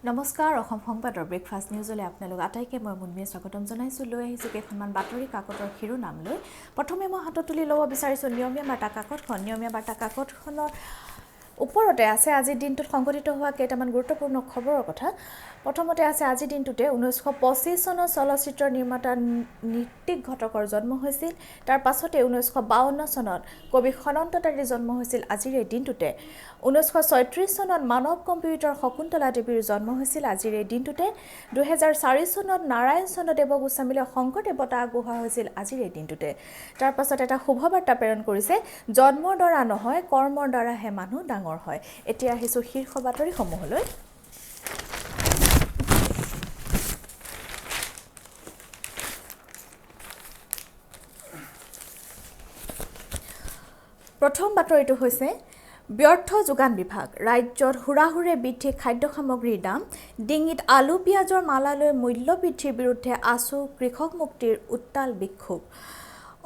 নমস্কাৰ অসম সংবাদৰ ব্ৰেকফাষ্ট নিউজলৈ আপোনালোক আটাইকে মই মুন্মিয়ে স্বাগতম জনাইছোঁ লৈ আহিছোঁ কেইখনমান বাতৰি কাকতৰ শিৰোনাম লৈ প্ৰথমে মই হাতত তুলি ল'ব বিচাৰিছোঁ নিয়মীয়া বাৰ্তা কাকতখন নিয়মীয়া বাৰ্তা কাকতখনৰ ওপৰতে আছে আজিৰ দিনটোত সংঘটিত হোৱা কেইটামান গুৰুত্বপূৰ্ণ খবৰৰ কথা প্ৰথমতে আছে আজিৰ দিনটোতে 1925 চনৰ চলচ্চিত্ৰ নিৰ্মাতা নীতিক ঘটকৰ জন্ম হৈছিল তাৰ পাছতে 1952 চনত কবি সনন্ত তাৰীৰ জন্ম হৈছিল আজিৰ এই দিনটোতে 1936 চনত মানৱ কম্পিউটাৰ শকুন্তলা দেৱীৰ জন্ম হৈছিল আজিৰ এই দিনটোতে 2004 চনত নাৰায়ণ চন্দ্ৰদেৱ গোস্বামীলৈ শংকৰদেৱ বঁটা আগবঢ়োৱা হৈছিল আজিৰ এই দিনটোতে তাৰ পাছত এটা শুভবাৰ্তা প্ৰেৰণ কৰিছে জন্মৰ দ্বাৰা নহয় কৰ্মৰ দ্বাৰাহে মানুহ ডাঙৰ হয় এতিয়া আহিছোঁ শীৰ্ষ বাতৰিসমূহলৈ প্ৰথম বাতৰিটো হৈছে ব্যৰ্থ যোগান বিভাগ ৰাজ্যত হুৰাহুৰে বৃদ্ধি খাদ্য সামগ্ৰীৰ দাম ডিঙিত আলু পিঁয়াজৰ মালালৈ মূল্য বৃদ্ধিৰ বিৰুদ্ধে আছু কৃষক মুক্তিৰ উত্তাল বিক্ষোভ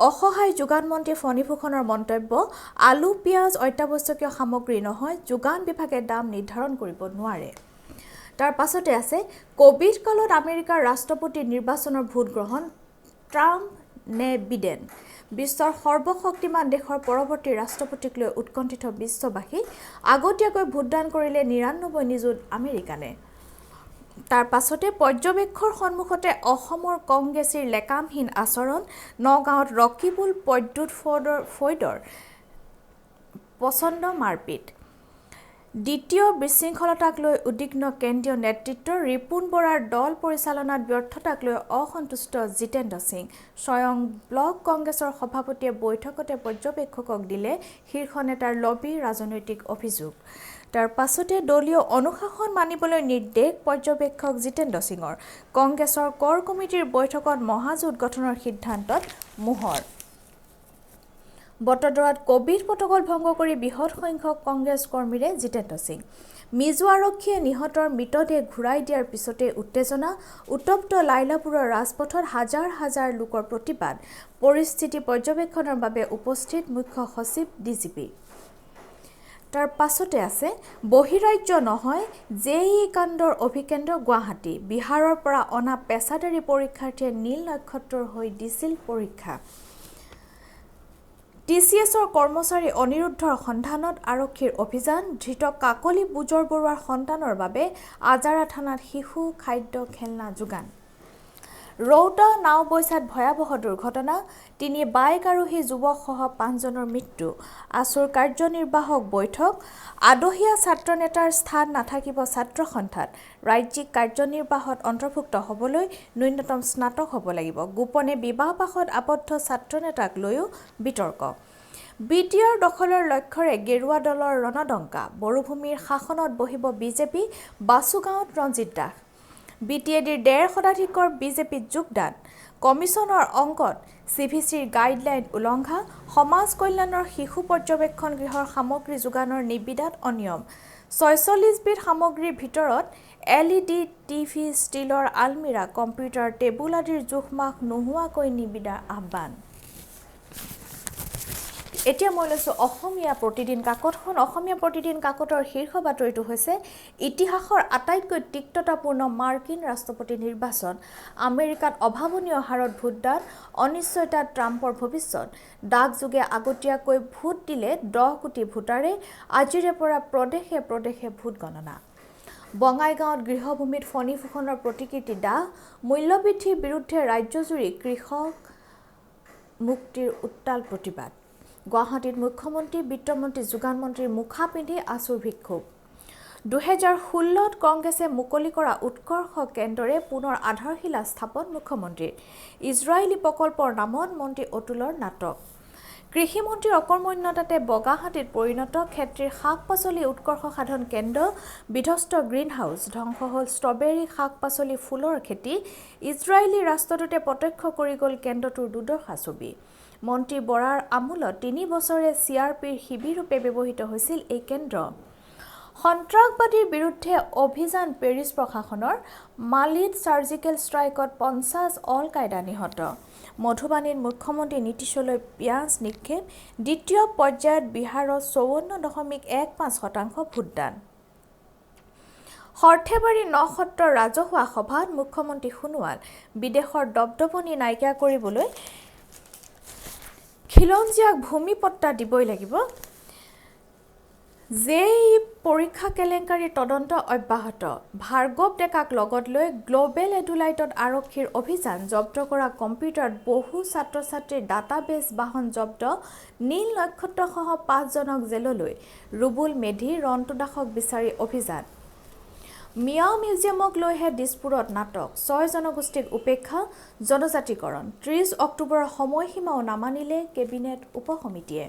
অসহায় যোগান মন্ত্ৰী ফণীভূষণৰ মন্তব্য আলু পিঁয়াজ অত্যাৱশ্যকীয় সামগ্ৰী নহয় যোগান বিভাগে দাম নিৰ্ধাৰণ কৰিব নোৱাৰে তাৰ পাছতে আছে কোভিড কালত আমেৰিকাৰ ৰাষ্ট্ৰপতিৰ নিৰ্বাচনৰ ভোট গ্ৰহণ ট্ৰাম্প নে বিডেন বিশ্বৰ সৰ্বশক্তিমান দেশৰ পৰৱৰ্তী ৰাষ্ট্ৰপতিক লৈ উৎকণ্ঠিত বিশ্ববাসী আগতীয়াকৈ ভোটদান কৰিলে 99 নিযুত আমেৰিকানে তাৰ পাছতে পৰ্যবেক্ষকৰ সন্মুখতে অসমৰ কংগ্ৰেছীৰ লেকামহীন আচৰণ নগাঁৱত ৰকিবুল প্ৰদ্যুৎ ফৈদৰ পচন্দ মাৰপিট দ্বিতীয় বিশৃংখলতাক লৈ উদ্বিগ্ন কেন্দ্ৰীয় নেতৃত্বৰ ৰিপুণ বৰাৰ দল পৰিচালনাত ব্যৰ্থতাক লৈ অসন্তুষ্ট জিতেন্দ্ৰ সিং স্বয়ং ব্লক কংগ্ৰেছৰ সভাপতিয়ে বৈঠকতে পৰ্যবেক্ষকক দিলে শীৰ্ষ নেতাৰ লবি ৰাজনৈতিক অভিযোগ তাৰ পাছতে দলীয় অনুশাসন মানিবলৈ নিৰ্দেশ পৰ্যবেক্ষক জিতেন্দ্ৰ সিঙৰ কংগ্ৰেছৰ কৰ কমিটিৰ বৈঠকত মহাজোঁট গঠনৰ সিদ্ধান্তত মোহৰ বটদ্ৰৱাত কোভিড প্ৰটকল ভংগ কৰি বৃহৎ সংখ্যক কংগ্ৰেছ কৰ্মীৰে জিতেন্দ্ৰ সিং মিজো আৰক্ষীয়ে নিহতৰ মৃতদেহ ঘূৰাই দিয়াৰ পিছতে উত্তেজনা উত্তপ্ত লাইলাপুৰৰ ৰাজপথত হাজাৰ হাজাৰ লোকৰ প্ৰতিবাদ পৰিস্থিতি পৰ্যবেক্ষণৰ বাবে উপস্থিত মুখ্য সচিব ডিজিপি তাৰ পাছতে আছে বহিৰাজ্য নহয় জেই কাণ্ডৰ অভিকেন্দ্ৰ গুৱাহাটী বিহাৰৰ পৰা অনা পেছাদাৰী পৰীক্ষাৰ্থীয়ে নীল নক্ষত্ৰৰ হৈ দিছিল পৰীক্ষা টিচিএছৰ কৰ্মচাৰী অনিৰুদ্ধৰ সন্ধানত আৰক্ষীৰ অভিযান ধৃত কাকলি বুজৰ বৰুৱাৰ সন্তানৰ বাবে আজাৰা থানাত শিশু খাদ্য খেলনা যোগান ৰৌতা নাওবৈচাত ভয়াৱহ দুৰ্ঘটনা 3 বাইক আৰোহী যুৱকসহ 5জনৰ মৃত্যু আছুৰ কাৰ্যনিৰ্বাহক বৈঠক আদহীয়া ছাত্ৰ নেতাৰ স্থান নাথাকিব ছাত্ৰ সন্থাত ৰাজ্যিক কাৰ্যনিৰ্বাহত অন্তৰ্ভুক্ত হ'বলৈ ন্যূনতম স্নাতক হ'ব লাগিব গোপনে বিবাহপাশত আবদ্ধ ছাত্ৰ নেতাক লৈও বিতৰ্ক বিটিআৰ দখলৰ লক্ষ্যৰে গেৰুৱা দলৰ ৰণদংকা বড়োভূমিৰ শাসনত বহিব বিজেপি বাসুগাঁৱত ৰঞ্জিত দাস বিটিএডিৰ 1.5 শতাধিকৰ বিজেপিত যোগদান কমিছনৰ অংকত চিভিচিৰ গাইডলাইন উলংঘা সমাজ কল্যাণৰ শিশু পৰ্যবেক্ষণ গৃহৰ সামগ্ৰী যোগানৰ নিবিদাত অনিয়ম 46 বিধ সামগ্ৰীৰ ভিতৰত LED টিভি ষ্টীলৰ আলমিৰা কম্পিউটাৰ টেবুল আদিৰ জোখমাখ নোহোৱাকৈ নিবিদাৰ আহ্বান এতিয়া মই লৈছোঁ অসমীয়া প্ৰতিদিন কাকতখন অসমীয়া প্ৰতিদিন কাকতৰ শীৰ্ষ বাতৰিটো হৈছে ইতিহাসৰ আটাইতকৈ তিক্ততাপূৰ্ণ মাৰ্কিন ৰাষ্ট্ৰপতি নিৰ্বাচন আমেৰিকাত অভাৱনীয় হাৰত ভোটদান অনিশ্চয়তাত ট্ৰাম্পৰ ভৱিষ্যত ডাকযোগে আগতীয়াকৈ ভোট দিলে 10 কোটি ভোটাৰে আজিৰে পৰা প্ৰদেশে প্ৰদেশে ভোট গণনা বঙাইগাঁৱত গৃহভূমিত ফণীভূষণৰ প্ৰতিকৃতি দাহ মূল্যবৃদ্ধিৰ বিৰুদ্ধে ৰাজ্যজুৰি কৃষক মুক্তিৰ উত্তাল প্ৰতিবাদ গুৱাহাটীত মুখ্যমন্ত্ৰী বিত্তমন্ত্ৰী যোগান মন্ত্ৰীৰ মুখা পিন্ধি আছুৰ বিক্ষোভ 2016ত কংগ্ৰেছে মুকলি কৰা উৎকৰ্ষ কেন্দ্ৰৰে পুনৰ আধাৰশিলা স্থাপন মুখ্যমন্ত্ৰীৰ ইজৰাইলী প্ৰকল্পৰ নামত মন্ত্ৰী অতুলৰ নাটক কৃষিমন্ত্ৰীৰ অকৰ্মণ্যতাতে বগাহাটীত পৰিণত ক্ষেত্ৰীৰ শাক পাচলি উৎকৰ্ষ সাধন কেন্দ্ৰ বিধ্বস্ত গ্ৰীণ হাউচ ধ্বংস হ'ল ষ্ট্ৰবেৰী শাক পাচলি ফুলৰ খেতি ইজৰাইলী ৰাষ্ট্ৰদূতে প্ৰত্যক্ষ কৰি গ'ল কেন্দ্ৰটোৰ দুৰ্দশা ছবি মন্ত্ৰী বৰাৰ আমোলত 3 বছৰে CRPৰ শিবিৰৰূপে ব্যৱহৃত হৈছিল এই কেন্দ্ৰ সন্ত্ৰাসবাদীৰ বিৰুদ্ধে অভিযান পেৰিছ প্ৰশাসনৰ মালিত সাৰ্জিকেল ষ্ট্ৰাইকত 50 অল কায়দা নিহত মধুবাণীত মুখ্যমন্ত্ৰী নীতিশলৈ পিয়াজ নিক্ষেপ দ্বিতীয় পৰ্যায়ত বিহাৰত 54.15% ভোটদান সৰ্থেবাৰী নসত্ৰৰ ৰাজহুৱা সভাত মুখ্যমন্ত্ৰী সোণোৱাল বিদেশৰ দপদপনি নাইকিয়া কৰিবলৈ খিলঞ্জীয়াক ভূমিপট্টা দিবই লাগিব। জেই পৰীক্ষা কেলেংকাৰীৰ তদন্ত অব্যাহত। ভাৰ্গৱ ডেকাক লগত লৈ গ্ল'বেল এডুলাইটত আৰক্ষীৰ অভিযান। জব্দ কৰা কম্পিউটাৰত বহু ছাত্ৰ-ছাত্ৰীৰ ডাটাবেছ বাহন জব্দ। নীল নক্ষত্ৰসহ 5জনক জেললৈ। ৰুবুল মেধি ৰন্টু দাসক বিচাৰি অভিযান। মিয়াও মিউজিয়ামক লৈহে দিছপুৰত নাটক। 6 জনগোষ্ঠীক উপেক্ষা, জনজাতিকৰণ। 30 অক্টোবৰৰ সময়সীমাও নামানিলে কেবিনেট উপসমিতিয়ে।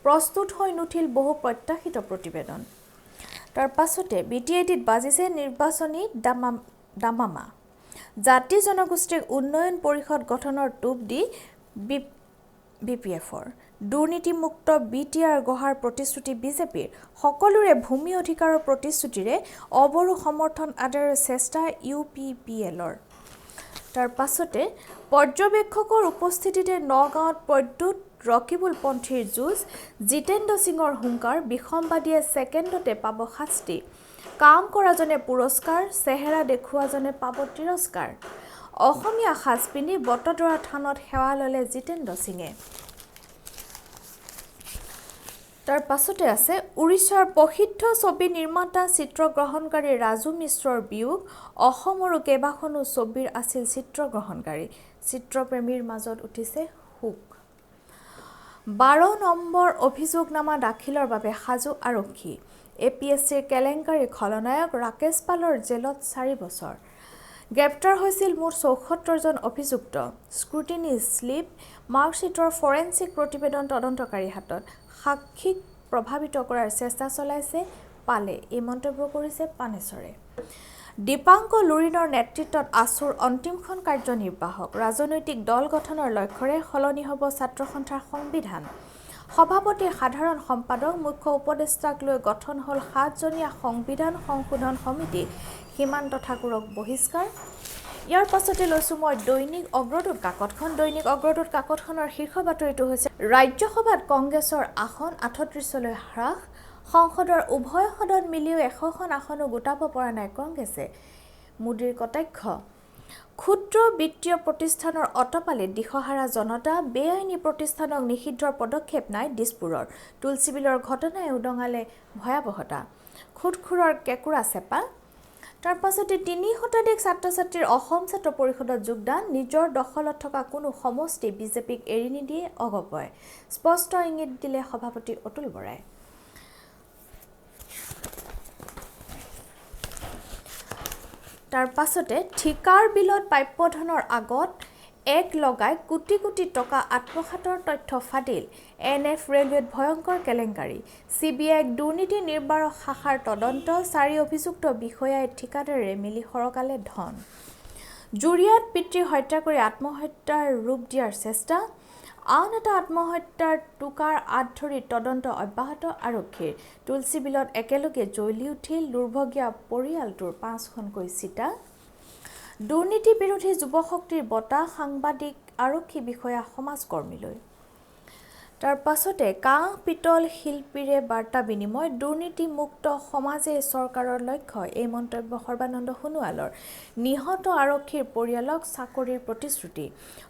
প্ৰস্তুত হৈ নুঠিল বহু প্ৰত্যাশিত প্ৰতিবেদন। তাৰ পাছতে BTITত বাজিছে নিৰ্বাচনী দামামা। জাতি জনগোষ্ঠীৰ উন্নয়ন পৰিষদ গঠনৰ টোপ দি BPFৰ। দুৰ্নীতিমুক্ত BTR গঢ়াৰ প্ৰতিশ্ৰুতি বিজেপিৰ। সকলোৰে ভূমি অধিকাৰৰ প্ৰতিশ্ৰুতিৰে অবৰো সমৰ্থন আদায়ৰ চেষ্টা UPPLৰ। তাৰ পাছতে পৰ্যবেক্ষকৰ উপস্থিতিতে নগাঁৱত প্ৰদ্যুৎ ৰকিবুল পন্থীৰ যুঁজ। জিতেন্দ্ৰ সিঙৰ হুংকাৰ। বিসম্বাদীয়ে ছেকেণ্ডতে পাব শাস্তি। কাম কৰাজনে পুৰস্কাৰ, চেহেৰা দেখুৱাজনে পাব তিৰস্কাৰ। অসমীয়া সাজ পিন্ধি বটদ্ৰৱা থানত সেৱা ল'লে জিতেন্দ্ৰ সিঙে। তাৰ পাছতে আছে উৰিষ্যাৰ প্ৰসিদ্ধ ছবি নিৰ্মাতা চিত্ৰগ্ৰহণকাৰী ৰাজু মিশ্ৰৰ বিয়োগ। অসমৰো কেইবাখনো ছবিৰ আছিল চিত্ৰগ্ৰহণকাৰী। চিত্ৰপ্ৰেমীৰ মাজত উঠিছে শোক। 12 নম্বৰ অভিযোগনামা দাখিলৰ বাবে সাজু আৰক্ষী। APSCৰ কেলেংকাৰীৰ খলনায়ক ৰাকেশ পালৰ জেলত 4 বছৰ। গ্ৰেপ্তাৰ হৈছিল মুঠ 74জন অভিযুক্ত। স্ক্ৰুটিনি শ্লিপ মাৰ্কশ্বিটৰ ফৰেনচিক প্ৰতিবেদন তদন্তকাৰীৰ হাতত। সাক্ষীক প্ৰভাৱিত কৰাৰ চেষ্টা চলাইছে পালে, এই মন্তব্য কৰিছে পানেশ্বৰে। দীপাংক লুৰিনৰ নেতৃত্বত আছুৰ অন্তিমখন কাৰ্যনিৰ্বাহক। ৰাজনৈতিক দল গঠনৰ লক্ষ্যৰে সলনি হ'ব ছাত্ৰ সন্থাৰ সংবিধান। সভাপতি, সাধাৰণ সম্পাদক, মুখ্য উপদেষ্টাক লৈ গঠন হ'ল 7জনীয়া সংবিধান সংশোধন সমিতি। সীমান্ত ঠাকুৰক বহিষ্কাৰ। ইয়াৰ পাছতে লৈছোঁ মই দৈনিক অগ্ৰদূত কাকতখন। দৈনিক অগ্ৰদূত কাকতখনৰ শীৰ্ষ বাতৰিটো হৈছে ৰাজ্যসভাত কংগ্ৰেছৰ আসন 38লৈ হ্ৰাস। সংসদৰ উভয় সদন মিলিও 100খন আসনো গোটাব পৰা নাই কংগ্ৰেছে। মোদীৰ কটাক্ষ। ক্ষুদ্ৰ বিত্তীয় প্ৰতিষ্ঠানৰ অটপালিত দিশহাৰা জনতা। বেআইনী প্ৰতিষ্ঠানক নিষিদ্ধৰ পদক্ষেপ নাই দিছপুৰৰ। তুলসীবিলৰ ঘটনাই উদঙালে ভয়াৱহতা। খুটখুৰৰ কেঁকুৰা চেপা। তাৰ পাছতে 3 শতাধিক ছাত্ৰ-ছাত্ৰীৰ অসম ছাত্ৰ পৰিষদত যোগদান। নিজৰ দখলত থকা কোনো সমষ্টি বিজেপিক এৰি নিদিয়ে অগপয়। স্পষ্ট ইংগিত দিলে সভাপতি অতুল বৰাই। তাৰ পাছতে ঠিকাৰ বিলত প্ৰাপ্য ধনৰ আগত এক লগাই কোটি কোটি টকা আত্মসাতৰ তথ্য ফাদিল। NF ৰেলৱেত ভয়ংকৰ কেলেংকাৰী। CBIক দুৰ্নীতি নিৰ্বাৰক শাখাৰ তদন্ত। 4 অভিযুক্ত বিষয়াই ঠিকাদাৰেৰে মিলি সৰকালে ধন। জুৰিয়াত পিতৃ হত্যা কৰি আত্মহত্যাৰ ৰূপ দিয়াৰ চেষ্টা। আন এটা আত্মহত্যাৰ টোকাৰ আঁত ধৰি তদন্ত অব্যাহত আৰক্ষীৰ। তুলসীবিলত একেলগে জ্বলি উঠিল দুৰ্ভগীয়া পৰিয়ালটোৰ 5খনকৈ চিতা। দুৰ্নীতি বিৰোধী যুৱশক্তিৰ বঁটা সাংবাদিক, আৰক্ষী বিষয়া, সমাজকৰ্মীলৈ। তাৰ পাছতে কাঁহ পিতল শিল্পীৰে বাৰ্তা বিনিময়। দুৰ্নীতিমুক্ত সমাজে চৰকাৰৰ লক্ষ্য, এই মন্তব্য সৰ্বানন্দ সোণোৱালৰ। নিহত আৰক্ষীৰ পৰিয়ালক চাকৰিৰ প্ৰতিশ্ৰুতি।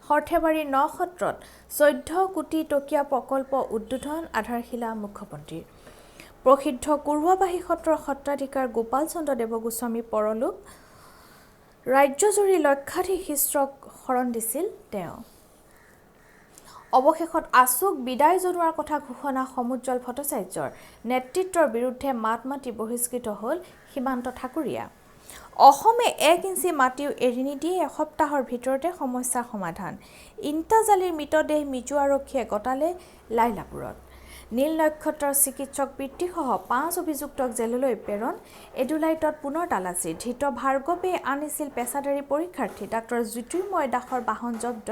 সৰ্থেবাৰী নসত্ৰত 14 কোটি টকীয়া প্ৰকল্প উদ্বোধন, আধাৰশিলা মুখ্যমন্ত্ৰীৰ। প্ৰসিদ্ধ কুৰুৱাবাহী সত্ৰৰ সত্ৰাধিকাৰ গোপাল চন্দ্ৰ দেৱগোস্বামী পৰলোক। ৰাজ্যজুৰি লক্ষাধিক শিষ্যক শৰণ দিছিল তেওঁ। অৱশেষত আছুক বিদায় জনোৱাৰ কথা ঘোষণা সমুজ্জ্বল ভট্টাচাৰ্যৰ। নেতৃত্বৰ বিৰুদ্ধে মাত মাতি বহিষ্কৃত হ'ল সীমান্ত ঠাকুৰীয়া। অসমে 1 ইঞ্চি মাটিও এৰি নিদিয়ে, এসপ্তাহৰ ভিতৰতে সমস্যাৰ সমাধান। ইণ্টাজালিৰ মৃতদেহ মিজো আৰক্ষীয়ে গতালে লাইলাপুৰত। নীল নক্ষত্ৰৰ চিকিৎসক পিতৃসহ 5 অভিযুক্তক জেললৈ প্ৰেৰণ। এডুলাইটত পুনৰ তালাচী। ধৃত ভাৰ্গৱে আনিছিল পেছাদাৰী পৰীক্ষাৰ্থী। ডাক্তৰ জ্যোতিৰ্ময় দাসৰ বাহন জব্দ।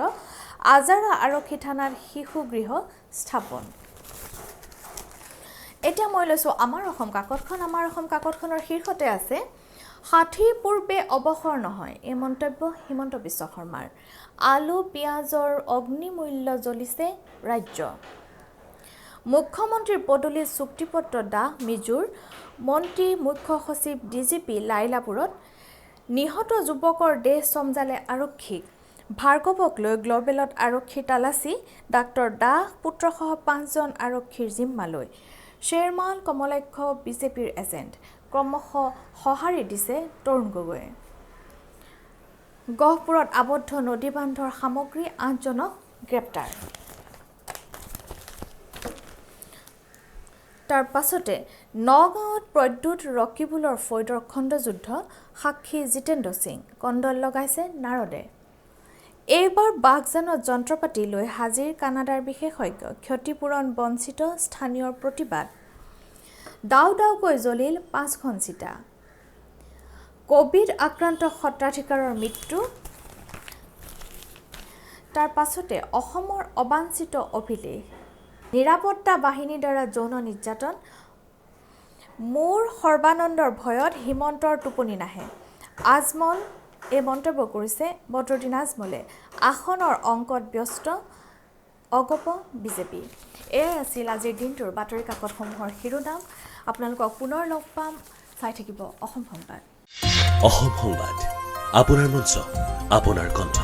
আজাৰা আৰক্ষী থানাত শিশুগৃহ স্থাপন। এতিয়া মই লৈছোঁ আমাৰ অসম কাকতখন। আমাৰ অসম কাকতখনৰ শীৰ্ষতে আছে 60ৰ পূৰ্বে অৱসৰ নহয়, এই মন্তব্য হিমন্ত বিশ্ব শৰ্মাৰ। আলু পিঁয়াজৰ অগ্নিমূল্য জ্বলিছে ৰাজ্য। মুখ্যমন্ত্ৰীৰ পদূলিত চুক্তিপত্ৰ দাহ মিজোৰ। মন্ত্ৰী মুখ্য সচিব ডিজিপি লাইলাপুৰত নিহত যুৱকৰ দেহ চমজালে আৰক্ষীক ভাৰ্গৱক লৈ গ্লবেলত আৰক্ষীৰ তালাচী ডাক্তৰ দাস পুত্ৰসহ 5জন আৰক্ষীৰ জিম্মালৈ শ্বেৰমাল কমলাক্ষ বিজেপিৰ এজেণ্ট ক্ৰমশ সঁহাৰি দিছে তৰুণ গগৈয়ে গহপুৰত আবদ্ধ নদীবান্ধৰ সামগ্ৰী 8জনক গ্ৰেপ্তাৰ তাৰ পাছতে নগাঁৱত প্ৰদ্যুৎ ৰকিবুলৰ ফৈদৰ খণ্ডযুদ্ধ সাক্ষী জিতেন্দ্ৰ সিং কণ্ডল লগাইছে নাৰদে এইবাৰ বাঘজানত যন্ত্ৰপাতি লৈ হাজিৰ কানাডাৰ বিশেষজ্ঞ ক্ষতিপূৰণ বঞ্চিত স্থানীয়ৰ প্ৰতিবাদ দাও দাওকৈ জ্বলিল 5খন চিতা কোভিড আক্ৰান্ত সত্ৰাধিকাৰৰ মৃত্যু তাৰ পাছতে অসমৰ অবাঞ্ছিত অভিলেখ নিৰাপত্তা বাহিনীৰ দ্বাৰা যৌন নিৰ্যাতন মোৰ সৰ্বানন্দৰ ভয়ত হিমন্তৰ টোপনি নাহে আজমল এই মন্তব্য কৰিছে বদৰুদ্দিন আজমলে আসনৰ অংকত ব্যস্ত অগপ বিজেপি এয়াই আছিল আজিৰ দিনটোৰ বাতৰি কাকতসমূহৰ শিৰোনাম আপোনালোকক পুনৰ লগ পাম চাই থাকিব অসম সংবাদ আপোনাৰ মঞ্চ আপোনাৰ কণ্ঠ